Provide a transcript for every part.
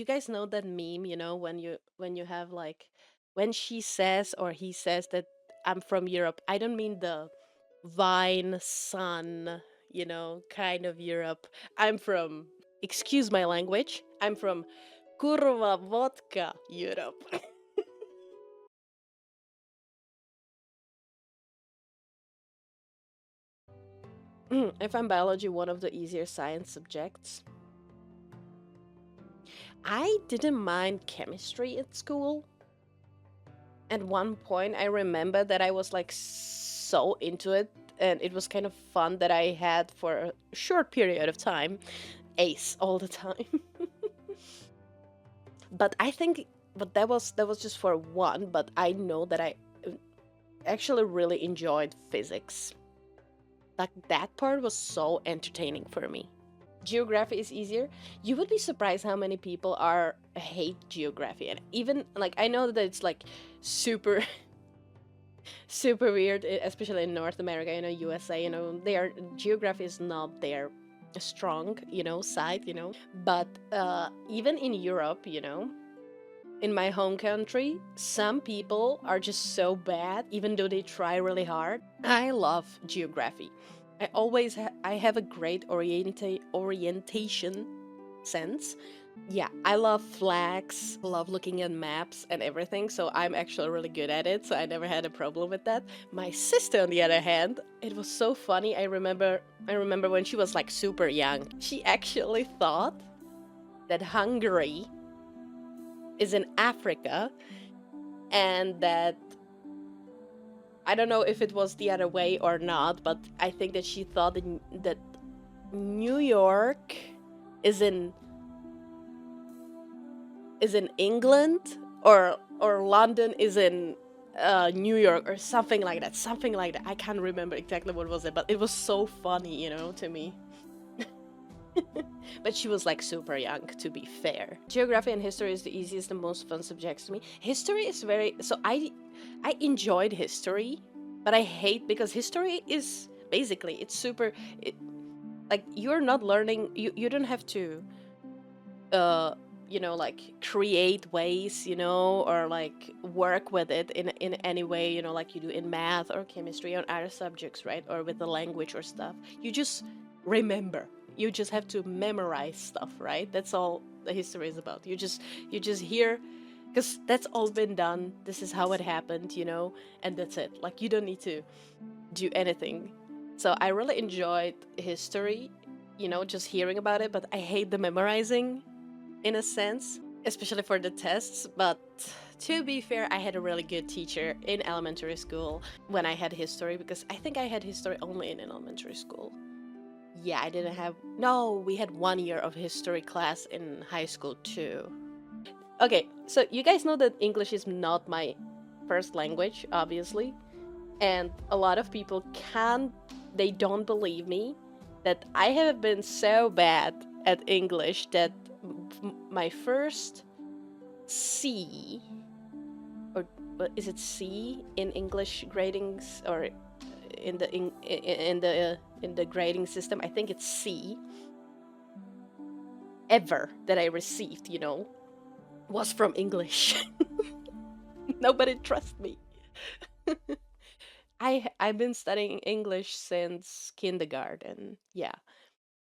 you guys know that meme, when you have like when she says or he says that I'm from Europe. I don't mean the vine sun, kind of Europe. I'm from, excuse my language, I'm from Kurva vodka Europe. I find biology one of the easier science subjects. I didn't mind chemistry at school. At one point, I remember that I was like so into it, and it was kind of fun that I had for a short period of time ace all the time. But I think, but that was just for one. But I know that I actually really enjoyed physics. Like that part was so entertaining for me. Geography is easier. You would be surprised how many people are hate geography, and even like I know that it's like super super weird, especially in North America, USA. Their geography is not their strong, side. But even in Europe, in my home country, some people are just so bad, even though they try really hard. I love geography. I have a great orientation sense. Yeah, I love flags, love looking at maps and everything, so I'm actually really good at it, so I never had a problem with that. My sister, on the other hand, it was so funny. I remember when she was like super young, she actually thought that Hungary is in Africa, and that I don't know if it was the other way or not, but I think that she thought that New York is in England, or London is in New York, or something like that. Something like that. I can't remember exactly what was it, but it was so funny, to me. But she was like super young, to be fair. Geography and history is the easiest and most fun subjects to me. History is very so I enjoyed history, but I hate because history is basically it's super like you're not learning, you don't have to uh like create ways, or like work with it in any way, like you do in math or chemistry or other subjects, right? Or with the language or stuff. You just remember. You just have to memorize stuff, right? That's all the history is about. You just hear, because that's all been done. This is how it happened, and that's it. Like you don't need to do anything. So I really enjoyed history, just hearing about it, but I hate the memorizing in a sense, especially for the tests. But to be fair, I had a really good teacher in elementary school when I had history, because I think I had history only in elementary school. Yeah, I didn't have. No, we had 1 year of history class in high school too. Okay, so you guys know that English is not my first language, obviously. And a lot of people they don't believe me that I have been so bad at English that my first C, or is it C in English gradings, or in the grading system? I think it's C ever that I received, was from English. Nobody trusts me. I've been studying English since kindergarten. Yeah.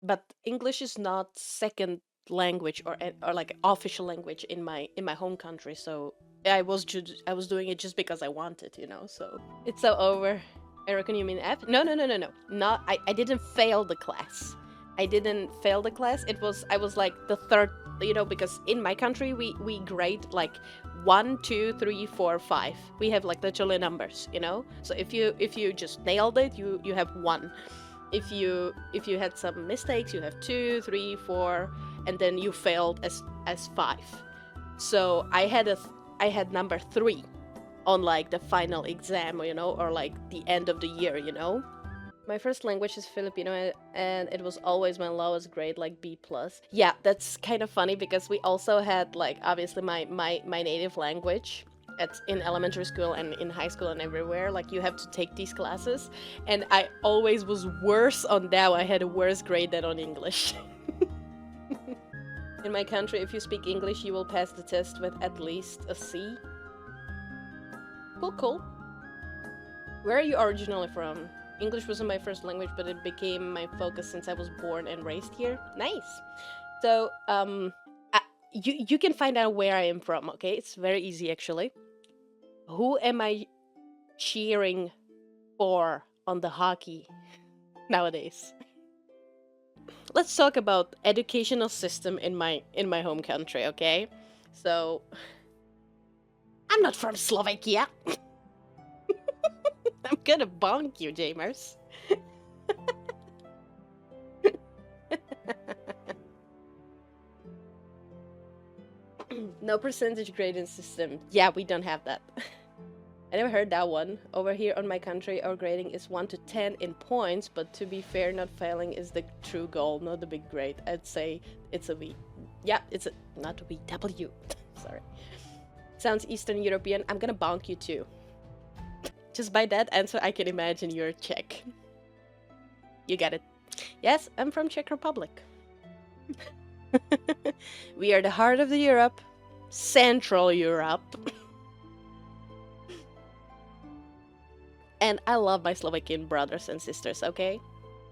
But English is not second language, or like official language in my home country. So I was doing it just because I wanted, So it's so over. I reckon you mean F? No, no, no, no, no. Not I didn't fail the class. I didn't fail the class. I was like the third, because in my country we grade like 1, 2, 3, 4, 5. We have like literally numbers. So if you just nailed it, you have 1. If you had some mistakes, you have 2, 3, 4, and then you failed as 5. So I had number 3 on like the final exam, or like the end of the year. My first language is Filipino, and it was always my lowest grade, like B+. Yeah, that's kind of funny because we also had like obviously my native language in elementary school and in high school and everywhere. Like you have to take these classes, and I always was worse on that. I had a worse grade than on English. In my country, if you speak English, you will pass the test with at least a C. Cool, cool. Where are you originally from? English wasn't my first language, but it became my focus since I was born and raised here. Nice. So, you can find out where I am from, okay? It's very easy, actually. Who am I cheering for on the hockey nowadays? Let's talk about educational system in my home country, okay? So, I'm not from Slovakia. I'm gonna bonk you, Jamers. No percentage grading system. Yeah, we don't have that. I never heard that one. Over here on my country, our grading is 1 to 10 in points, but to be fair, not failing is the true goal, not the big grade. I'd say it's a V. Yeah, it's a, not a V, W. Sorry. Sounds Eastern European. I'm gonna bonk you too. Just by that answer, I can imagine you're Czech. You get it. Yes, I'm from Czech Republic. We are the heart of the Europe. Central Europe. And I love my Slovakian brothers and sisters, okay?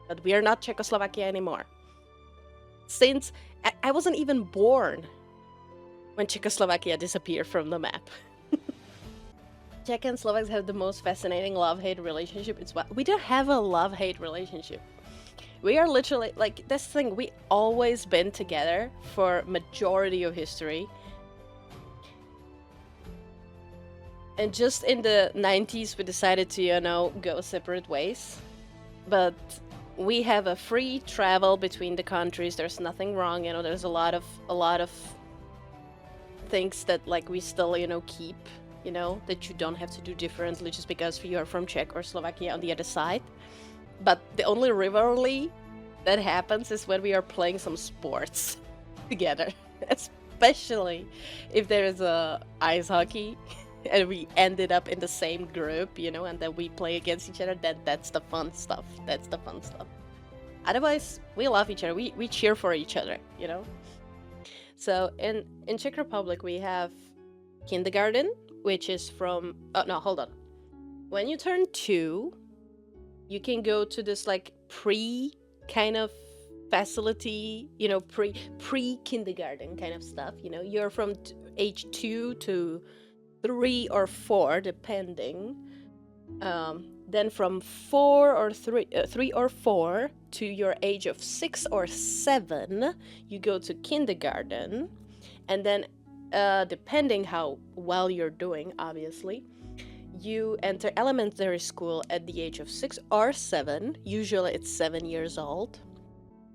But we are not Czechoslovakia anymore. Since I wasn't even born when Czechoslovakia disappeared from the map. Czech and Slovaks have the most fascinating love-hate relationship. It's what we don't have a love-hate relationship. We are literally like this thing. We always been together for majority of history. And just in the 90s, we decided to, you know, go separate ways. But we have a free travel between the countries. There's nothing wrong, you know. There's a lot of things that like we still, you know, keep, you know, that you don't have to do differently just because you are from Czech or Slovakia on the other side. But the only rivalry that happens is when we are playing some sports together, especially if there is a ice hockey. And we ended up in the same group, you know, and then we play against each other. That's the fun stuff. That's the fun stuff. Otherwise, we love each other. We cheer for each other, you know. So in Czech Republic, we have kindergarten, which is from... Oh, no, hold on. When you turn 2, you can go to this, like, kind of facility, you know, pre-kindergarten kind of stuff, you know. You're from age 2 to 3 or 4, depending. Then from 3 or 4 to your age of 6 or 7, you go to kindergarten, and then depending how well you're doing, obviously, you enter elementary school at the age of 6 or 7. Usually it's 7 years old,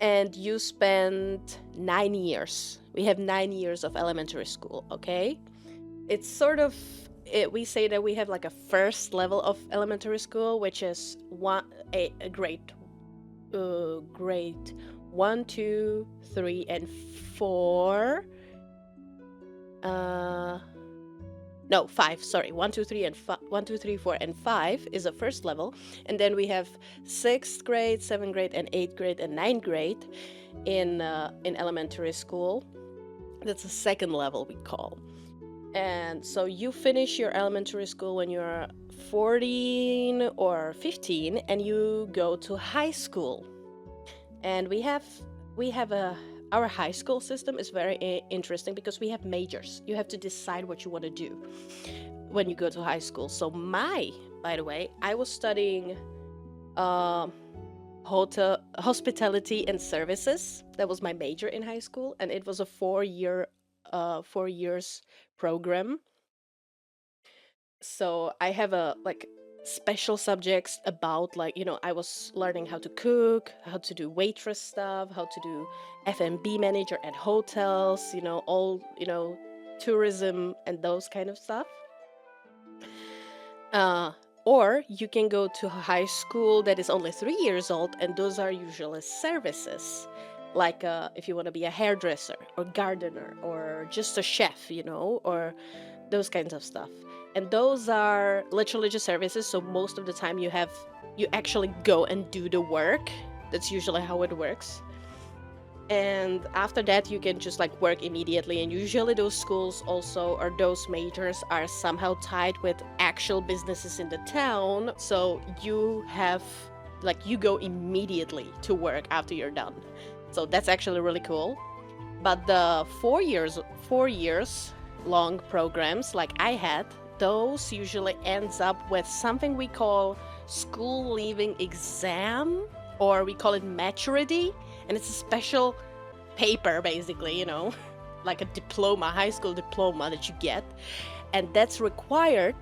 and you spend 9 years. We have 9 years of elementary school, okay? It's sort of, we say that we have like a first level of elementary school, which is grade 1, 2, 3, and 4. No, 5. Sorry, 1, 2, 3, and 1, 2, 3, 4, and 5 is a first level, and then we have 6th grade, 7th grade, and 8th grade, and 9th grade in elementary school. That's the second level we call. And so you finish your elementary school when you're 14 or 15, and you go to high school. And our high school system is very interesting because we have majors. You have to decide what you want to do when you go to high school. So by the way, I was studying hospitality and services. That was my major in high school, and it was a 4 years program. So I have a like special subjects about, like, you know, I was learning how to cook, how to do waitress stuff, how to do F&B manager at hotels, you know, all, you know, tourism and those kind of stuff. Or you can go to high school that is only 3 years old, and those are usually services. Like if you want to be a hairdresser or gardener or just a chef, you know, or those kinds of stuff. And those are literally just services. So most of the time you actually go and do the work. That's usually how it works. And after that you can just like work immediately, and usually those schools also, or those majors, are somehow tied with actual businesses in the town, so you have like you go immediately to work after you're done. So that's actually really cool. But the 4 years long programs like I had, those usually ends up with something we call school leaving exam, or we call it maturity, and it's a special paper basically, like a diploma, high school diploma that you get, and that's required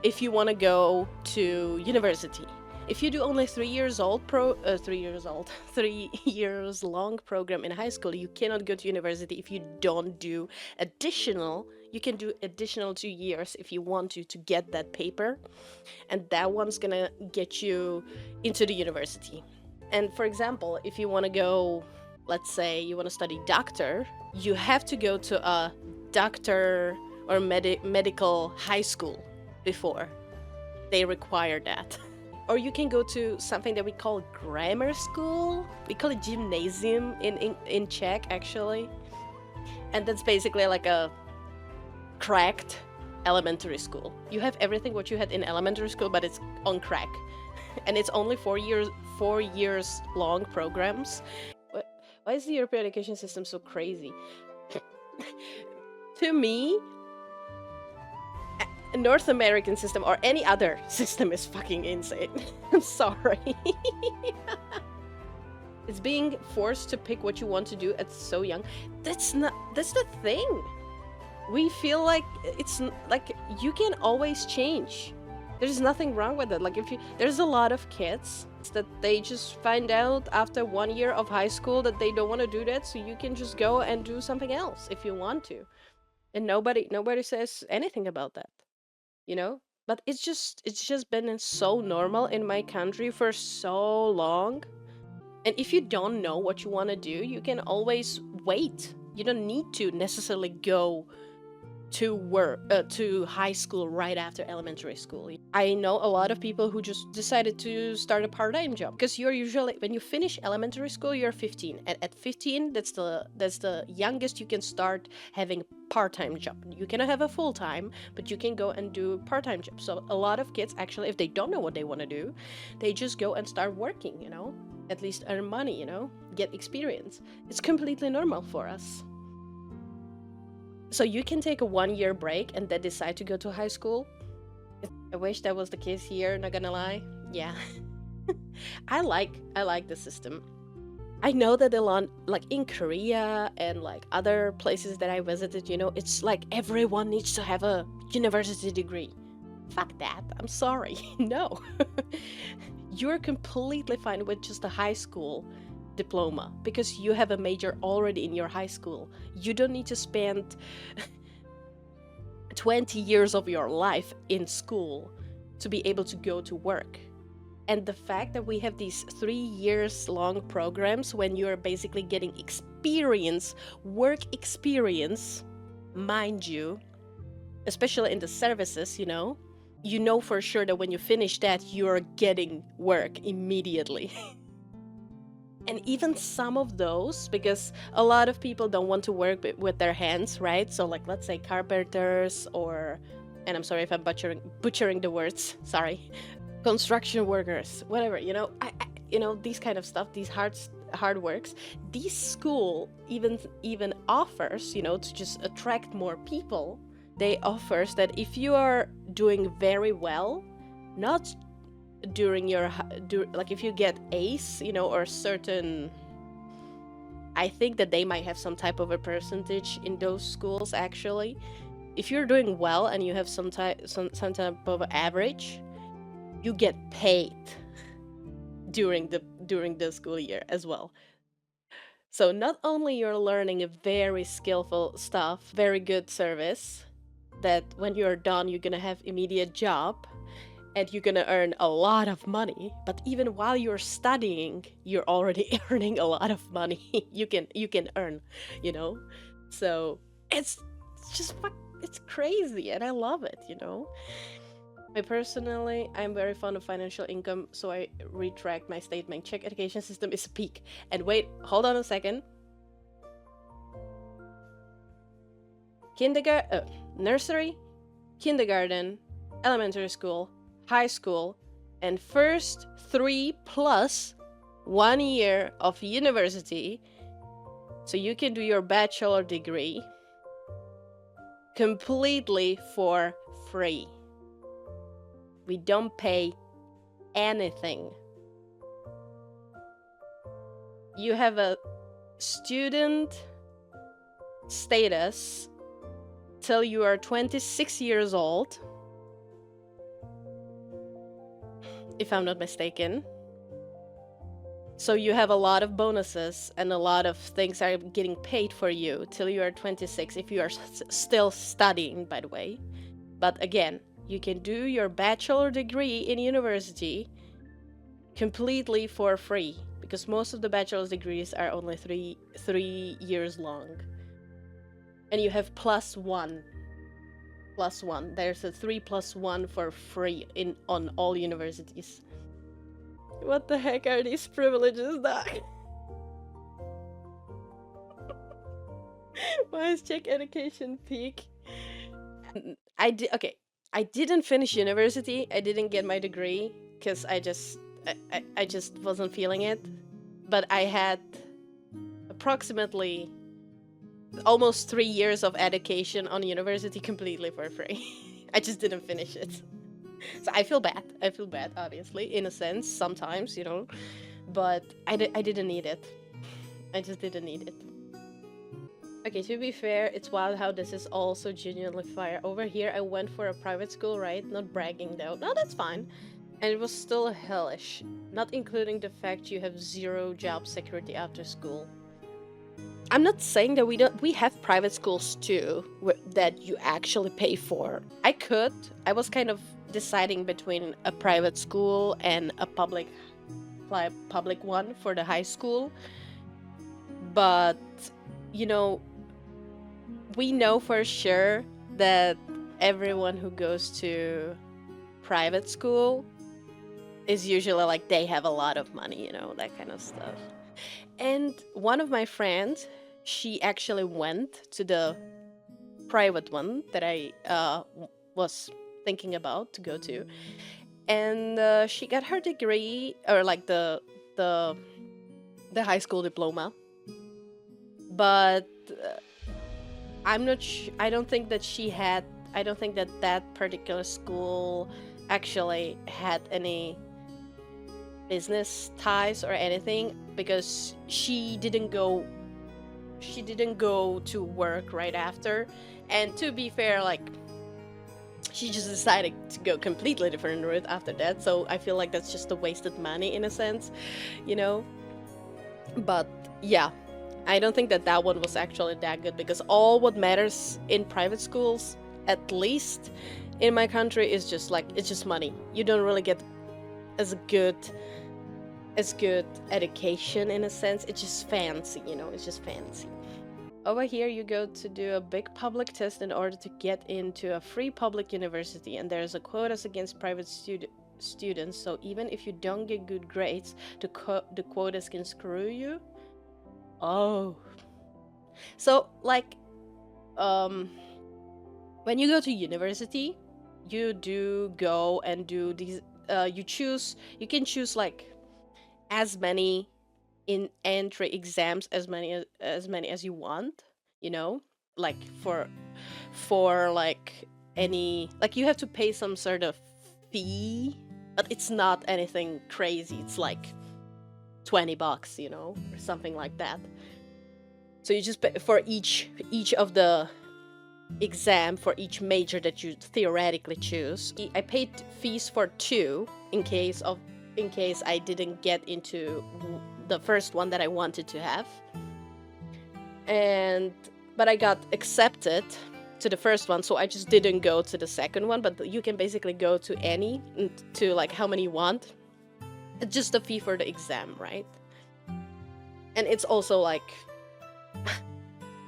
if you want to go to university. If you do only 3 years old 3 years long program in high school, you cannot go to university if you don't do additional. You can do additional 2 years if you want to get that paper, and that one's gonna get you into the university. And for example, if you want to go, let's say you want to study doctor, you have to go to a doctor or medical high school before. They require that. Or you can go to something that we call grammar school. We call it gymnasium in Czech, actually. And that's basically like a cracked elementary school. You have everything what you had in elementary school, but it's on crack. And it's only 4 years long programs. Why is the European education system so crazy? To me, a North American system or any other system is fucking insane. I'm sorry. It's being forced to pick what you want to do at so young. That's the thing. We feel like it's like you can always change. There's nothing wrong with it. Like there's a lot of kids that they just find out after 1 year of high school that they don't want to do that, so you can just go and do something else if you want to. And nobody says anything about that. But it's just been so normal in my country for so long. And if you don't know what you want to do, you can always wait. You don't need to necessarily go to high school right after elementary school. I know a lot of people who just decided to start a part-time job, because you're usually, when you finish elementary school, you're 15, and at 15 that's the youngest you can start having a part-time job. You cannot have a full-time, but you can go and do part-time job. So a lot of kids actually, if they don't know what they want to do, they just go and start working, at least earn money, get experience. It's completely normal for us. So you can take a 1 year break and then decide to go to high school. I wish that was the case here, not gonna lie. Yeah. I like the system. I know that a lot, like in Korea and like other places that I visited, it's like everyone needs to have a university degree. Fuck that. I'm sorry. No. You're completely fine with just a high school diploma because you have a major already in your high school. You don't need to spend 20 years of your life in school to be able to go to work. And the fact that we have these 3 years long programs when you're basically getting experience, work experience, mind you, especially in the services, you know for sure that when you finish that, you're getting work immediately. And even some of those, because a lot of people don't want to work with their hands, right? So like, let's say carpenters and I'm sorry if I'm butchering the words, sorry, construction workers, whatever, these kind of stuff, these hard works. This school even offers, to just attract more people. They offers that if you are doing very well, not during your like if you get A's, or certain, I think that they might have some type of a percentage in those schools actually. If you're doing well and you have some type of average, you get paid during the school year as well. So not only you're learning a very skillful stuff, very good service, that when you're done you're gonna have immediate job and you're gonna earn a lot of money, but even while you're studying, you're already earning a lot of money. you can earn, So it's just it's crazy, and I love it, I'm very fond of financial income, so I retract my statement. Czech education system is a peak. And wait, hold on a second. Nursery, kindergarten, elementary school, high school, and first 3 plus 1 year of university, so you can do your bachelor degree completely for free. We don't pay anything. You have a student status till you are 26 years old, if I'm not mistaken. So you have a lot of bonuses and a lot of things are getting paid for you till you are 26, if you are still studying, by the way. But again, you can do your bachelor degree in university completely for free, because most of the bachelor's degrees are only three years long. And you have +1. There's a 3+1 for free on all universities. What the heck are these privileges, Doc? Why is Czech education peak? I didn't finish university. I didn't get my degree because I just wasn't feeling it. But I had approximately almost 3 years of education on university completely for free. I just didn't finish it. So I feel bad. Obviously, in a sense, sometimes, but I didn't need it. I just didn't need it. Okay, to be fair, it's wild how this is also genuinely fire. Over here, I went for a private school, right? Not bragging though. No, that's fine. And it was still hellish, not including the fact you have 0 job security after school. I'm not saying that we have private schools too, that you actually pay for. I was kind of deciding between a private school and a public one for the high school. But, we know for sure that everyone who goes to private school is usually like they have a lot of money, that kind of stuff. And one of my friends, she actually went to the private one that I was thinking about to go to, and she got her degree, or like the high school diploma. But I'm not. I don't think that I don't think that that particular school actually had any business ties or anything, because she didn't go to work right after. And to be fair, like, she just decided to go completely different route after that, so I feel like that's just a wasted money in a sense, but yeah, I don't think that one was actually that good, because all what matters in private schools, at least in my country, is just like, it's just money. You don't really get as good education in a sense. It's just fancy, it's just fancy. Over here, you go to do a big public test in order to get into a free public university, and there's a quotas against private students, so even if you don't get good grades, the quotas can screw you. Oh. So, like, when you go to university, you do go and do these, you can choose like as many in entry exams, as many as you want, like for like any, like, you have to pay some sort of fee, but it's not anything crazy. It's like $20, or something like that. So you just pay for each of the exam for each major that you theoretically choose. I paid fees for 2 in case I didn't get into the first one that I wanted to have. But I got accepted to the first one, so I just didn't go to the second one. But you can basically go to any, to like how many you want. It's just a fee for the exam, right? And it's also like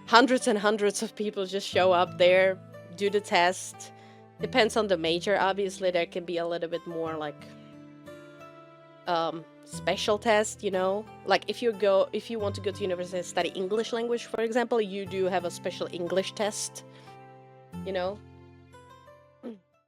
hundreds and hundreds of people just show up there, do the test, Depends on the major. Obviously, there can be a little bit more like special test, you know? Like if you want to go to university and study English language, for example, you do have a special English test, you know?